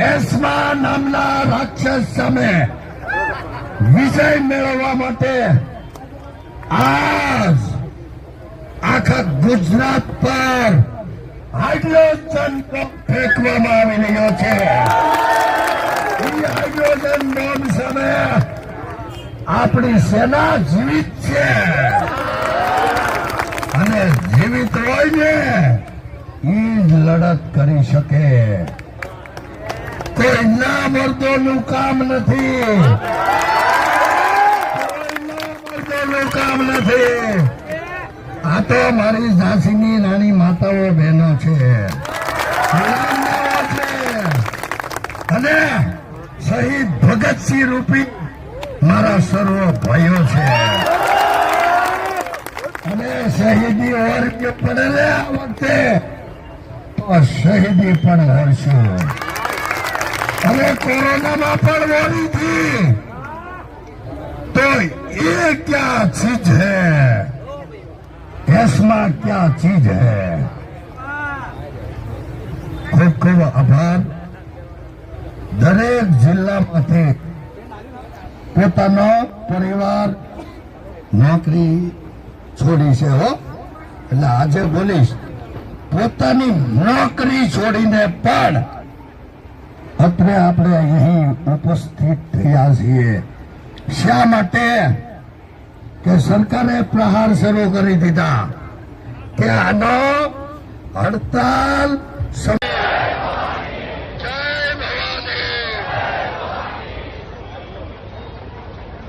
એસ્મા નામના રાક્ષસ સામે વિજય મેળવવા માટે આજ આખા ગુજરાત પર હાઇડ્રોજન બોમ્બ ફેંકવામાં આવી રહ્યો છે. હાઇડ્રોજન બોમ્બ સામે આપણી સેના જીવિત છે અને જીવિત હોય ને ઈ જ લડત કરી શકે. કોઈ ના મર્દોનું કામ નથી, કામ નથી. આ તો મારી ઝાંસીની નાની માતાઓ બહેનો છે અને શહીદ ભગતસિંહ રૂપી મારા સર્વ ભાઈઓ છે અને શહીદી ઓરકે પડેલે આ વખતે તો શહીદી પણ ઓરશું અને કોરોનામાં પણ ઓરી હતી तो ये क्या चीज है, एस्मा क्या चीज है. खूब खूब आभार. दरेक जिल्लाમાંથી પોતાનો પરિવાર નોકરી છોડી છે હો, એટલે આજે બોલીશ પોતાની નોકરી છોડીને પણ અત્રે આપણે અહીં ઉપસ્થિત થયા છીએ. શા માટે કે સરકારે પ્રહાર શરૂ કરી દીધા કે આનો હડતાલ